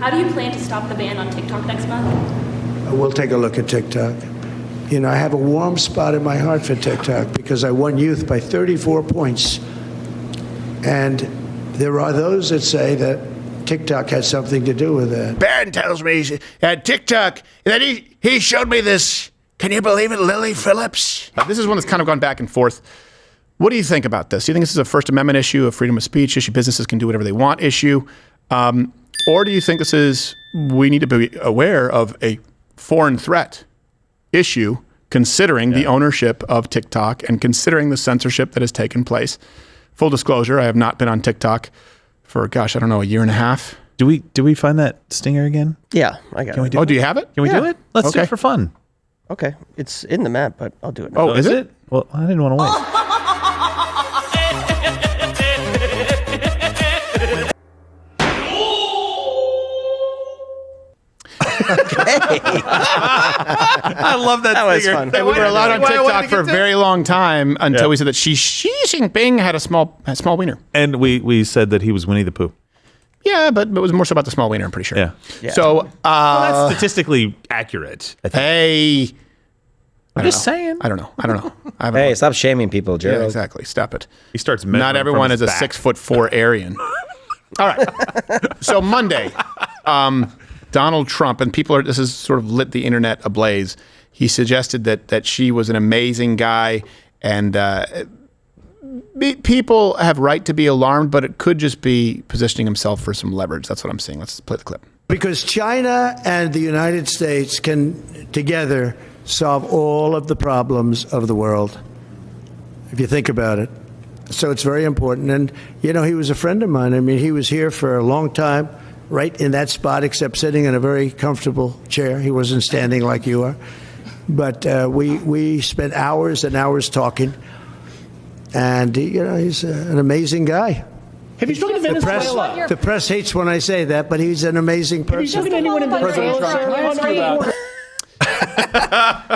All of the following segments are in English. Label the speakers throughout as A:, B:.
A: How do you plan to stop the ban on TikTok next month?
B: We'll take a look at TikTok. You know, I have a warm spot in my heart for TikTok because I won youth by 34 points. And there are those that say that TikTok had something to do with that.
C: Barron tells me TikTok, that he showed me this. Can you believe it, Lily Phillips?
D: This is one that's kind of gone back and forth. What do you think about this? Do you think this is a First Amendment issue, a freedom of speech issue, businesses can do whatever they want issue? Or do you think this is, we need to be aware of a foreign threat issue, considering the ownership of TikTok and considering the censorship that has taken place? Full disclosure, I have not been on TikTok for, gosh, I don't know, a year and a half.
E: Do we find that stinger again?
F: Yeah, I got it.
D: Do you have it?
E: Can we do it? Let's do it for fun.
F: Okay, it's in the map, but I'll do it now.
D: Oh, is it?
E: Well, I didn't want to wait. I love that.
F: That was fun.
D: We were allowed on TikTok for a very long time until we said that Xi Jinping had a small wiener.
E: And we said that he was Winnie the Pooh.
D: Yeah, but it was more so about the small wiener, I'm pretty sure.
E: Yeah.
D: So,
E: well, that's statistically accurate.
D: Hey.
E: I'm just saying.
D: I don't know.
G: Hey, stop shaming people, Gerald.
D: Yeah, exactly. Stop it.
E: He starts
D: Not everyone is a 6'4" Aryan. All right. So Monday, Donald Trump, and this has sort of lit the internet ablaze. He suggested that she was an amazing guy, and people have right to be alarmed, but it could just be positioning himself for some leverage. That's what I'm saying. Let's play the clip.
B: Because China and the United States can together solve all of the problems of the world, if you think about it. So it's very important. And, you know, he was a friend of mine. I mean, he was here for a long time, right in that spot, except sitting in a very comfortable chair. He wasn't standing like you are. But we spent hours and hours talking. And, you know, he's an amazing guy.
H: Have you spoken to Venezuela?
B: The press hates when I say that, but he's an amazing person.
H: Have you spoken to anyone in Venezuela?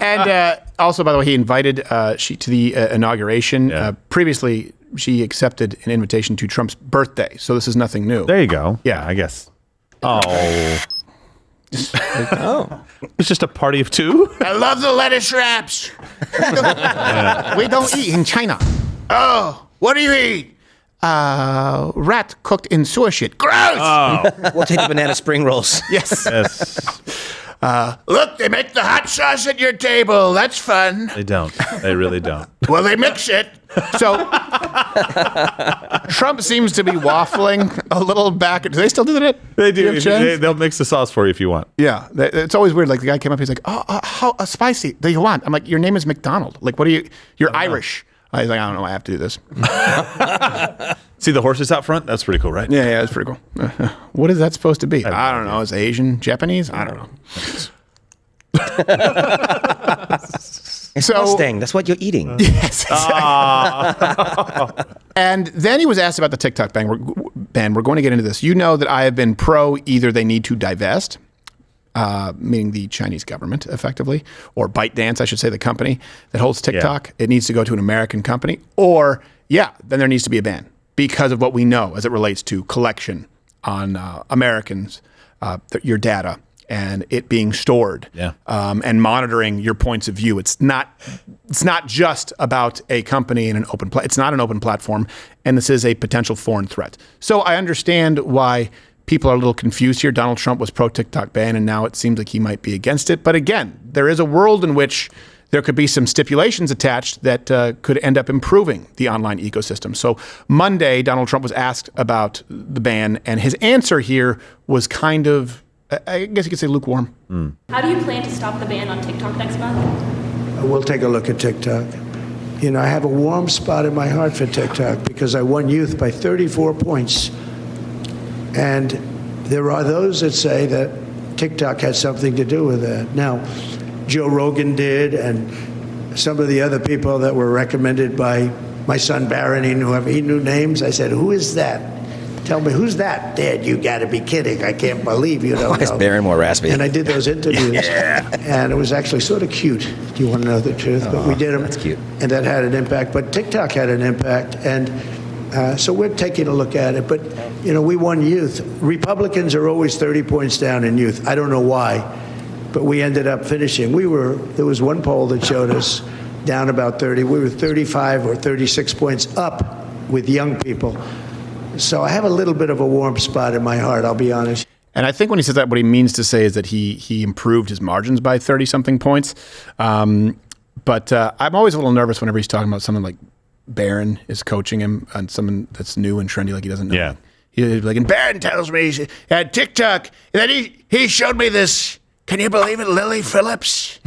D: And also, by the way, he invited she to the inauguration. Previously, she accepted an invitation to Trump's birthday, so this is nothing new.
E: There you go.
D: Yeah,
E: I guess. Oh. It's just a party of two?
C: I love the lettuce wraps.
D: We don't eat in China.
C: Oh, what do you eat?
D: Rat cooked in sewer shit.
C: Gross!
E: Oh.
G: We'll take the banana spring rolls.
D: Yes.
C: Look, they make the hot sauce at your table. That's fun.
E: They don't. They really don't.
C: Well, they mix it.
D: So Trump seems to be waffling a little back. Do they still do that?
E: They do. They'll mix the sauce for you if you want.
D: Yeah. It's always weird. Like the guy came up, he's like, how spicy do you want? I'm like, your name is McDonald. Like, what are you? You're Irish. He's like, I don't know. I have to do this.
E: See the horses out front? That's pretty cool, right?
D: Yeah, that's pretty cool. What is that supposed to be? I don't know. Is it Asian, Japanese? I don't know.
G: It's Mustang. That's what you're eating.
D: Yes. And then he was asked about the TikTok ban. We're going to get into this. You know that I have been pro either they need to divest, meaning the Chinese government, effectively, or Bytedance, I should say, the company that holds TikTok. Yeah. It needs to go to an American company. Or, then there needs to be a ban because of what we know as it relates to collection on Americans, your data, and it being stored, and monitoring your points of view. It's not just about a company and an open it's not an open platform, and this is a potential foreign threat. So I understand why people are a little confused here. Donald Trump was pro-TikTok ban, and now it seems like he might be against it. But again, there is a world in which there could be some stipulations attached that could end up improving the online ecosystem. So Monday, Donald Trump was asked about the ban, and his answer here was kind of, I guess you could say, lukewarm.
A: How do you plan to stop the ban on TikTok next month?
B: We'll take a look at TikTok. You know, I have a warm spot in my heart for TikTok because I won youth by 34 points. And there are those that say that TikTok had something to do with that. Now, Joe Rogan did, and some of the other people that were recommended by my son Barron, he knew names. I said, who is that? Tell me, who's that? Dad, you got to be kidding. I can't believe you don't know.
G: Why is Barron more raspy?
B: And I did those interviews. And it was actually sort of cute. Do you want to know the truth? But we did them.
G: That's cute.
B: And that had an impact. But TikTok had an impact. And So we're taking a look at it. But, we won youth. Republicans are always 30 points down in youth. I don't know why, but we ended up finishing. There was one poll that showed us down about 30. We were 35 or 36 points up with young people. So I have a little bit of a warm spot in my heart, I'll be honest.
D: And I think when he says that, what he means to say is that he improved his margins by 30-something points. But I'm always a little nervous whenever he's talking about someone like Barron is coaching him on someone that's new and trendy, like he doesn't know.
C: Yeah.
D: He's like,
C: And Barron tells me at TikTok that he showed me this. Can you believe it, Lily Phillips?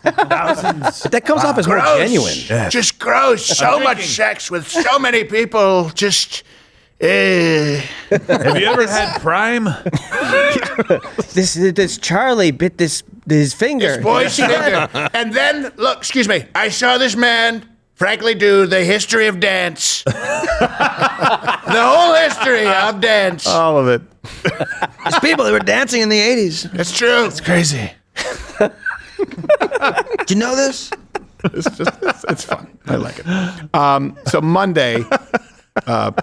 G: But that comes off as more genuine.
C: Yes. Just gross. So much sex with so many people. Just.
E: Have you ever had Prime?
F: This Charlie bit his finger.
C: Boy's finger. And then, look, excuse me, I saw this man, frankly, do the history of dance. The whole history of dance.
D: all of it.
G: There's people that were dancing in the 80s.
C: It's true.
D: It's crazy.
G: Did you know this?
D: It's fun. I like it. So Monday,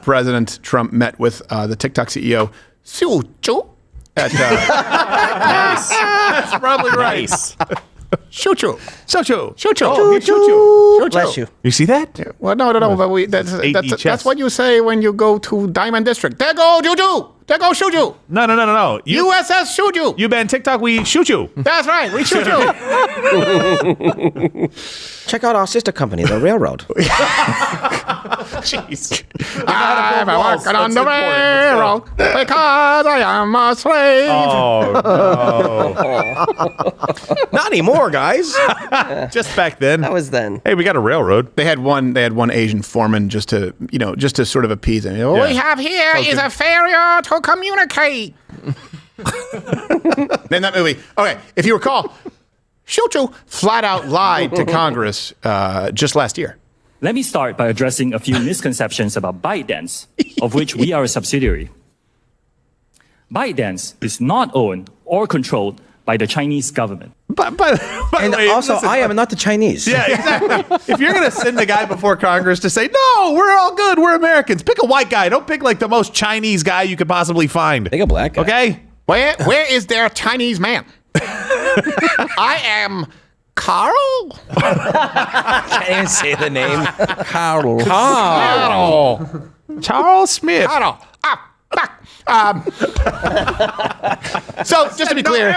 D: President Trump met with the TikTok CEO, Xi Jinping, at
E: That's probably right.
F: Bless you.
E: You see that?
D: Well, no. But that's
E: chess.
D: what you say when you go to Diamond District. There go Juju. There go Shuju.
E: No.
D: USS Shuju.
E: You ban TikTok, we shoot you.
D: That's right. We shoot you.
G: Check out our sister company, the railroad.
E: Jeez.
D: I'm working on the railroad because I am a slave.
E: Oh,
G: Not anymore, guys.
E: no. Just back then.
F: That was then.
E: Hey, we got a railroad.
D: They had one Asian foreman just to sort of appease him. What we have here is a failure to communicate. In that movie, okay, if you recall, Shuchu flat out lied to Congress just last year.
I: Let me start by addressing a few misconceptions about Bytedance, of which we are a subsidiary. Bytedance is not owned or controlled by the Chinese government.
E: By
G: And
E: the way,
G: also,
E: listen,
G: I am not the Chinese.
E: Yeah, exactly. If you're going to send a guy before Congress to say, no, we're all good, we're Americans, pick a white guy. Don't pick like the most Chinese guy you could possibly find.
G: Pick a black guy.
E: Okay?
D: Where is their Chinese man? I am Carl.
G: Can't even say the name. Carl.
D: Charles Smith. So just to be clear,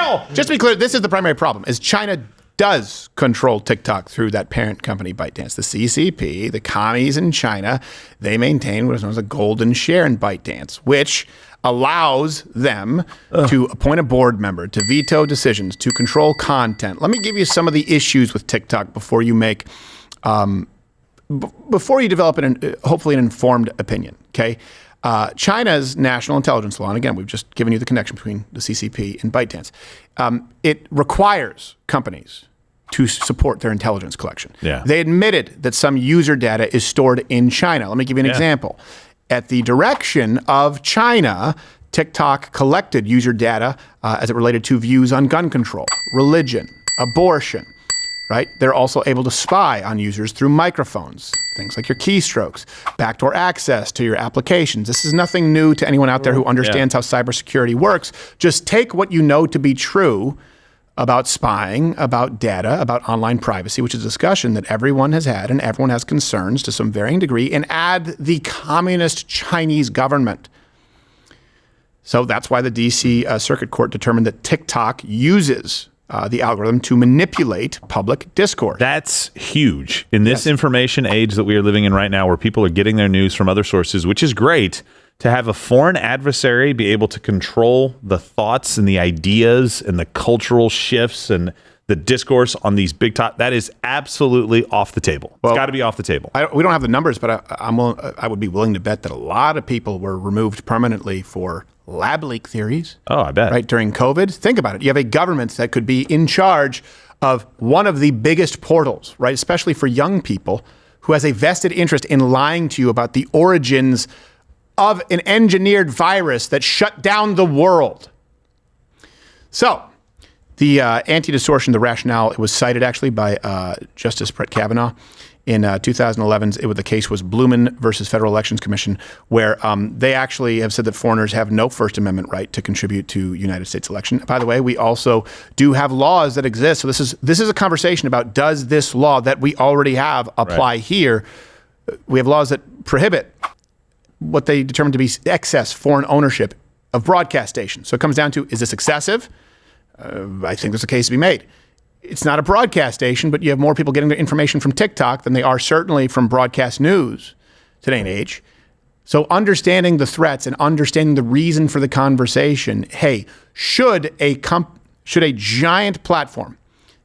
D: this is the primary problem: is China does control TikTok through that parent company, Bytedance, the CCP, the commies in China. They maintain what is known as a golden share in Bytedance, which allows them to appoint a board member, to veto decisions, to control content. Let me give you some of the issues with TikTok before you make, before you develop hopefully an informed opinion. Okay, China's national intelligence law, and again, we've just given you the connection between the CCP and Bytedance. It requires companies to support their intelligence collection.
E: Yeah.
D: They admitted that some user data is stored in China. Let me give you an example. At the direction of China, TikTok collected user data as it related to views on gun control, religion, abortion, right? They're also able to spy on users through microphones, things like your keystrokes, backdoor access to your applications. This is nothing new to anyone out there who understands how cybersecurity works. Just take what you know to be true about spying, about data, about online privacy, which is a discussion that everyone has had and everyone has concerns to some varying degree, and add the communist Chinese government. So that's why the DC Circuit Court determined that TikTok uses the algorithm to manipulate public discourse.
E: That's huge. In this information age that we are living in right now, where people are getting their news from other sources, which is great, to have a foreign adversary be able to control the thoughts and the ideas and the cultural shifts and the discourse on these big that is absolutely off the table. It's got to be off the table.
D: We don't have the numbers, but I would be willing to bet that a lot of people were removed permanently for lab leak theories.
E: Oh, I bet.
D: Right, during COVID. Think about it. You have a government that could be in charge of one of the biggest portals, right, especially for young people, who has a vested interest in lying to you about the origins of an engineered virus that shut down the world. So, the anti-distortion, the rationale, it was cited actually by Justice Brett Kavanaugh in 2011. The case was Blumen versus Federal Elections Commission, where they actually have said that foreigners have no First Amendment right to contribute to United States election. By the way, we also do have laws that exist. So this is a conversation about, does this law that we already have apply here? We have laws that prohibit what they determine to be excess foreign ownership of broadcast stations. So it comes down to, is this excessive? I think there's a case to be made. It's not a broadcast station, but you have more people getting their information from TikTok than they are certainly from broadcast news today and age. So understanding the threats and understanding the reason for the conversation, hey, should a giant platform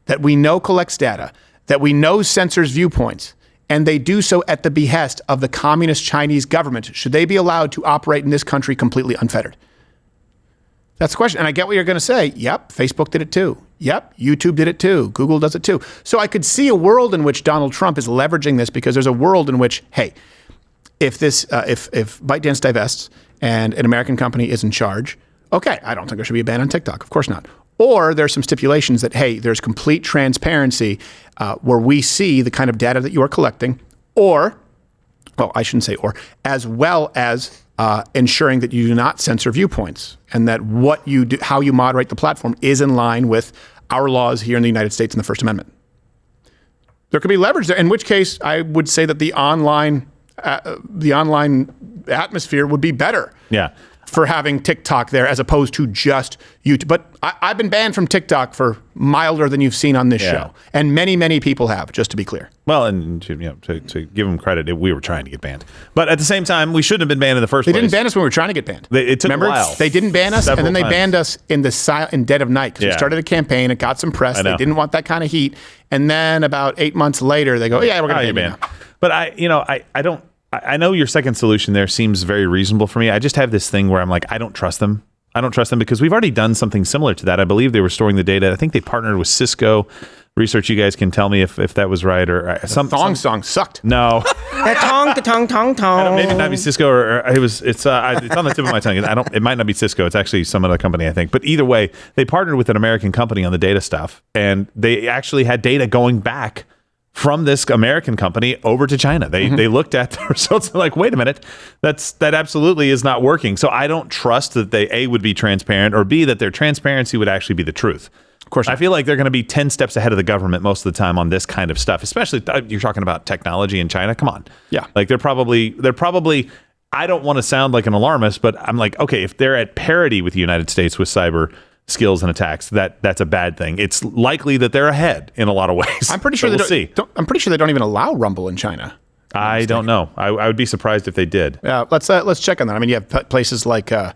D: that we know collects data, that we know censors viewpoints, and they do so at the behest of the communist Chinese government, should they be allowed to operate in this country completely unfettered? That's the question. And I get what you're going to say. Yep, Facebook did it too. Yep, YouTube did it too. Google does it too. So I could see a world in which Donald Trump is leveraging this, because there's a world in which, hey, if Bytedance divests and an American company is in charge, okay, I don't think there should be a ban on TikTok. Of course not. Or there's some stipulations that, hey, there's complete transparency where we see the kind of data that you are collecting, or, well, I shouldn't say or, as well as ensuring that you do not censor viewpoints, and that what you do, how you moderate the platform, is in line with our laws here in the United States and the First Amendment. There could be leverage there, in which case I would say that the online atmosphere would be better.
E: Yeah.
D: For having TikTok there as opposed to just YouTube. But I've been banned from TikTok for milder than you've seen on this show. And many, many people have, just to be clear.
E: Well, and to give them credit, we were trying to get banned. But at the same time, we shouldn't have been banned in the first place.
D: They didn't ban us when we were trying to get banned.
E: It took a while.
D: They didn't ban us, and then they banned us in dead of night, because we started a campaign, it got some press, they didn't want that kind of heat. And then about 8 months later, they go, yeah, we're going to ban you now.
E: But I know your second solution there seems very reasonable for me. I just have this thing where I'm like, I don't trust them. I don't trust them because we've already done something similar to that. I believe they were storing the data. I think they partnered with Cisco. Research, you guys can tell me if that was right, or
D: some song sucked.
E: No,
F: the tong.
E: Maybe not be Cisco, or it's on the tip of my tongue. It might not be Cisco. It's actually some other company, I think. But either way, they partnered with an American company on the data stuff, and they actually had data going back from this American company over to China. They looked at the results and like, wait a minute, that absolutely is not working. So I don't trust that they A, would be transparent, or B, that their transparency would actually be the truth. Of course, I feel like they're going to be 10 steps ahead of the government most of the time on this kind of stuff, especially you're talking about technology in China. Come on.
D: Yeah.
E: Like they're probably, I don't want to sound like an alarmist, but I'm like, okay, if they're at parity with the United States with cyber skills and attacks, that's a bad thing. It's likely that they're ahead in a lot of ways.
D: I'm pretty sure I'm pretty sure they don't even allow Rumble in China.
E: I don't know. I would be surprised if they did.
D: Yeah, let's check on that. I mean, you have places like I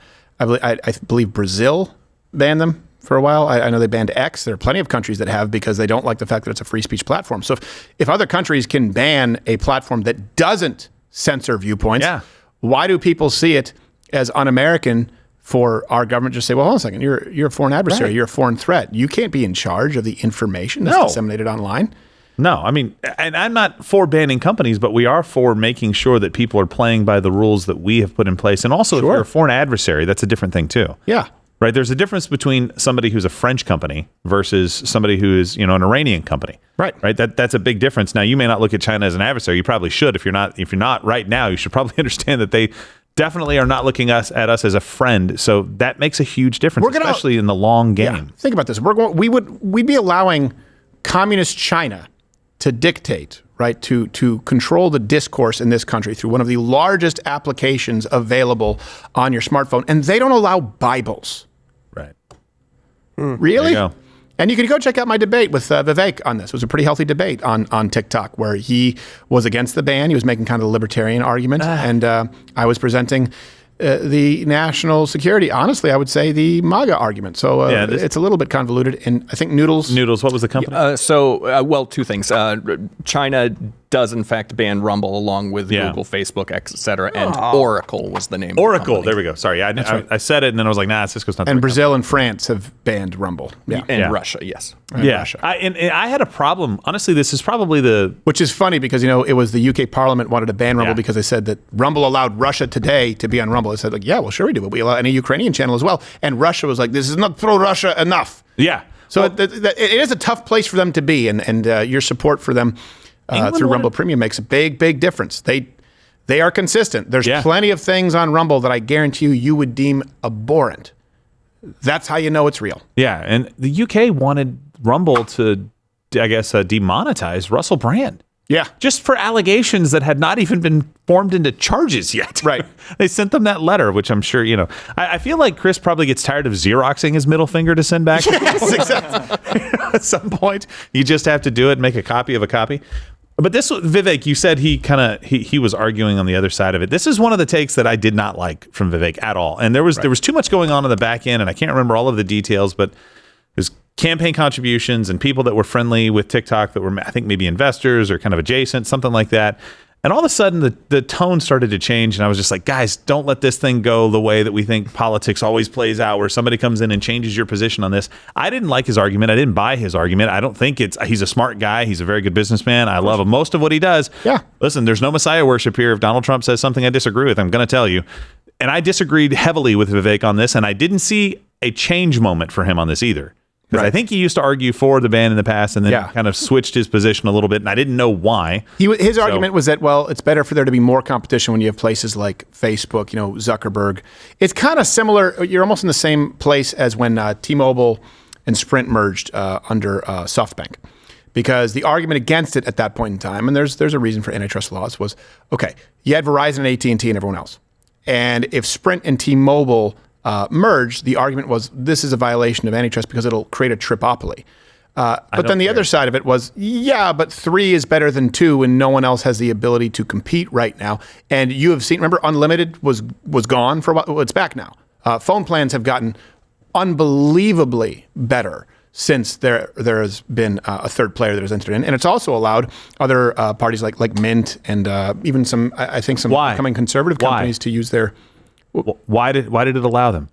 D: believe Brazil banned them for a while. I know they banned X. There are plenty of countries that have, because they don't like the fact that it's a free speech platform. So if other countries can ban a platform that doesn't censor viewpoints, why do people see it as un-American for our government to say, well, hold on a second, you're a foreign adversary, you're a foreign threat. You can't be in charge of the information that's disseminated online.
E: No, I mean, and I'm not for banning companies, but we are for making sure that people are playing by the rules that we have put in place. And also, if you're a foreign adversary, that's a different thing too.
D: Yeah.
E: Right. There's a difference between somebody who's a French company versus somebody who is, an Iranian company.
D: Right.
E: Right. That's a big difference. Now, you may not look at China as an adversary. You probably should. If you're not right now, you should probably understand that they definitely are not looking at us as a friend. So that makes a huge difference, especially in the long game.
D: Yeah. Think about this. We'd be allowing communist China to dictate, right, to control the discourse in this country through one of the largest applications available on your smartphone, and they don't allow Bibles.
E: Right.
D: Really? There you go. And you can go check out my debate with Vivek on this. It was a pretty healthy debate on TikTok, where he was against the ban. He was making kind of the libertarian argument, and I was presenting the national security, honestly, I would say the MAGA argument. So it's a little bit convoluted. And I think Noodles,
E: what was the company?
J: Two things. China does in fact ban Rumble along with Google, Facebook, X, etc. And Oracle was the name.
E: Oracle. There we go. Sorry, I said it and then I was like, nah, Cisco's not.
D: And Brazil and France have banned Rumble. Yeah.
J: And Russia, yes.
E: Russia. And I had a problem. Honestly, this is probably
D: which is funny because it was the UK Parliament wanted to ban Rumble because they said that Rumble allowed Russia Today to be on Rumble. They said like, yeah, well, sure we do, but we allow any Ukrainian channel as well. And Russia was like, this is not pro-Russia enough.
E: Yeah.
D: So it is a tough place for them to be, and your support for them through Rumble Premium makes a big difference. They are consistent. There's plenty of things on Rumble that I guarantee you would deem abhorrent. That's how you know it's real.
E: Yeah, and the UK wanted Rumble to, I guess, demonetize Russell Brand.
D: Yeah.
E: Just for allegations that had not even been formed into charges yet.
D: Right.
E: They sent them that letter, which I'm sure, I feel like Chris probably gets tired of Xeroxing his middle finger to send back.
D: Yes, exactly.
E: At some point, you just have to do it and make a copy of a copy. But this, Vivek, you said he was arguing on the other side of it. This is one of the takes that I did not like from Vivek at all. And there was too much going on in the back end, and I can't remember all of the details, but there's campaign contributions and people that were friendly with TikTok that were, I think, maybe investors or kind of adjacent, something like that. And all of a sudden, the tone started to change, and I was just like, guys, don't let this thing go the way that we think politics always plays out, where somebody comes in and changes your position on this. I didn't like his argument. I didn't buy his argument. I don't think he's a smart guy. He's a very good businessman. I love him. Most of what he does.
D: Yeah.
E: Listen, there's no Messiah worship here. If Donald Trump says something I disagree with, I'm going to tell you. And I disagreed heavily with Vivek on this, and I didn't see a change moment for him on this either. Because I think he used to argue for the ban in the past and then kind of switched his position a little bit, and I didn't know why.
D: His argument was that, well, it's better for there to be more competition when you have places like Facebook, Zuckerberg. It's kind of similar. You're almost in the same place as when T-Mobile and Sprint merged under SoftBank. Because the argument against it at that point in time, and there's a reason for antitrust laws, was, okay, you had Verizon and AT&T and everyone else. And if Sprint and T-Mobile merged, the argument was this is a violation of antitrust because it'll create a tripopoly. But then the other side of it was, but 3 is better than 2 and no one else has the ability to compete right now. And you have seen, remember, Unlimited was gone for a while. Well, it's back now. Phone plans have gotten unbelievably better since there has been a third player that has entered in. And it's also allowed other parties like Mint and even some becoming conservative companies to use their...
E: Why did it allow them?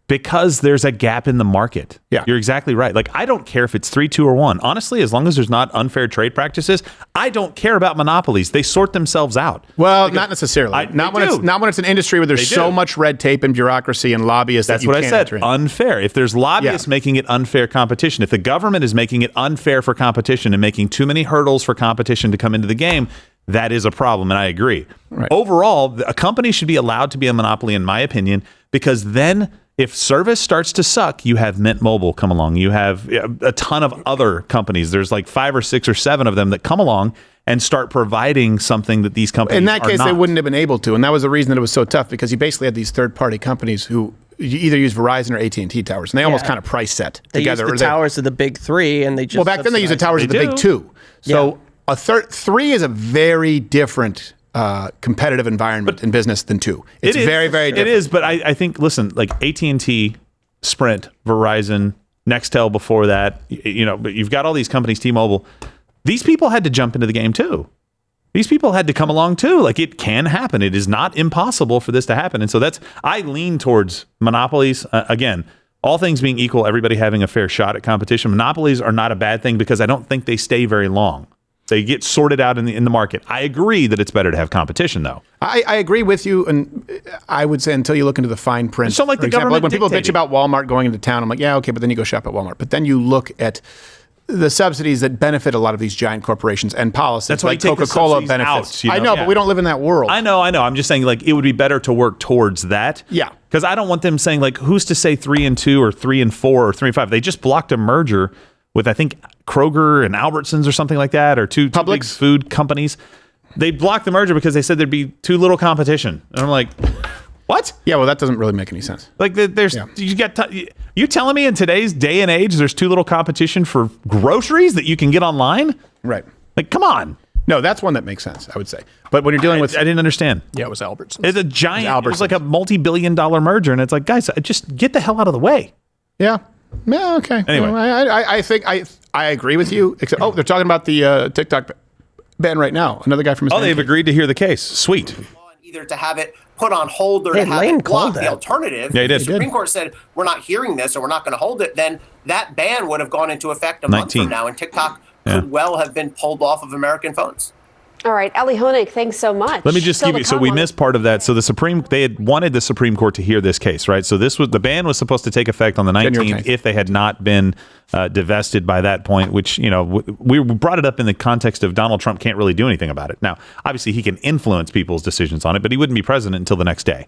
E: Because there's a gap in the market.
D: Yeah.
E: You're exactly right. Like, I don't care if it's 3, 2, or 1. Honestly, as long as there's not unfair trade practices, I don't care about monopolies. They sort themselves out.
D: Well, not necessarily. Not when it's an industry where there's so much red tape and bureaucracy and lobbyists.
E: That's what I said. Unfair. If there's lobbyists making it unfair competition, if the government is making it unfair for competition and making too many hurdles for competition to come into the game, that is a problem, and I agree. Right. Overall, a company should be allowed to be a monopoly, in my opinion, because then if service starts to suck, you have Mint Mobile come along. You have a ton of other companies. There's like 5 or 6 or 7 of them that come along and start providing something that these companies are not.
D: In that case, they wouldn't have been able to, and that was the reason that it was so tough, because you basically had these third-party companies who you either use Verizon or AT&T towers, and they almost kind of price set together.
G: They use the towers of the big 3, and they just...
D: Well, back then they used the towers of the big 2. So... A 3 is a very different competitive environment in business than 2. It's very, very different.
E: It is, but I think, listen, like AT&T, Sprint, Verizon, Nextel before that, but you've got all these companies, T-Mobile. These people had to jump into the game too. These people had to come along too. Like, it can happen. It is not impossible for this to happen. And so I lean towards monopolies. Again, all things being equal, everybody having a fair shot at competition. Monopolies are not a bad thing because I don't think they stay very long. They get sorted out in the market. I agree that it's better to have competition, though.
D: I agree with you, and I would say until you look into the fine print.
E: So, like, the government
D: when people bitch about Walmart going into town, I'm like, yeah, okay, but then you go shop at Walmart. But then you look at the subsidies that benefit a lot of these giant corporations and policies.
E: That's why
D: like Coca-Cola benefits.
E: Out,
D: I know, but we don't live in that world.
E: I know. I'm just saying, like, it would be better to work towards that.
D: Yeah.
E: Because I don't want them saying, like, who's to say 3 and 2 or 3 and 4 or 3 and 5? They just blocked a merger with, I think, Kroger and Albertsons or something like that, or two big food companies. They blocked the merger because they said there'd be too little competition. And I'm like, what?
D: Yeah, well, that doesn't really make any sense.
E: Like, you telling me in today's day and age there's too little competition for groceries that you can get online?
D: Right.
E: Like, come on.
D: No, that's one that makes sense, I would say. But when you're dealing with...
E: I didn't understand.
J: Yeah, it was Albertsons.
E: It's a giant... It was like a multi-billion-dollar merger, and it's like, guys, just get the hell out of the way.
D: Yeah. Yeah, okay.
E: Anyway.
D: I think I agree with you. Except, they're talking about the TikTok ban right now. Another guy from his
E: they've agreed to hear the case. Sweet.
K: Either to have it put on hold or to have it blocked. The alternative,
E: yeah,
K: the Supreme Court said, we're not hearing this or we're not going to hold it, then that ban would have gone into effect a month from now, and TikTok could well have been pulled off of American phones.
L: All right, Ellie Honig, thanks so much.
E: Let me just give you. So we missed part of that. So they had wanted the Supreme Court to hear this case, right? So the ban was supposed to take effect on the 19th if they had not been divested by that point. Which we brought it up in the context of Donald Trump can't really do anything about it. Now, obviously, he can influence people's decisions on it, but he wouldn't be president until the next day,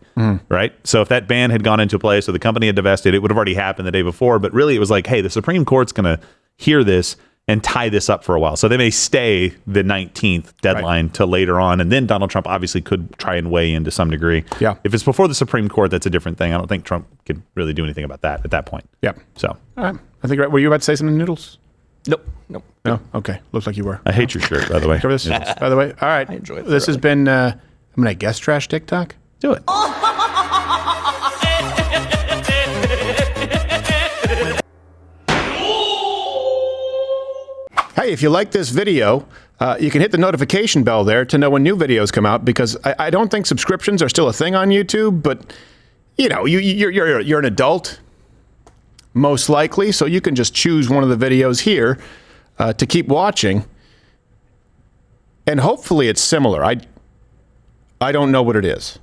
E: right? So if that ban had gone into place, or the company had divested, it would have already happened the day before. But really, it was like, hey, the Supreme Court's going to hear this and tie this up for a while. So they may stay the 19th deadline till later on. And then Donald Trump obviously could try and weigh in to some degree. Yeah. If it's before the Supreme Court, that's a different thing. I don't think Trump could really do anything about that at that point.
D: Yeah.
E: So.
D: All right. I think, were you about to say something, Noodles?
J: Nope.
D: No? Okay. Looks like you were.
E: I hate your shirt, by the way.
D: Cover this, by the way. All right. I enjoy it. This has been, I'm going to guess trash TikTok.
E: Do it.
D: Hey, if you like this video, you can hit the notification bell there to know when new videos come out, because I don't think subscriptions are still a thing on YouTube, but you're an adult, most likely, so you can just choose one of the videos here to keep watching, and hopefully it's similar. I don't know what it is.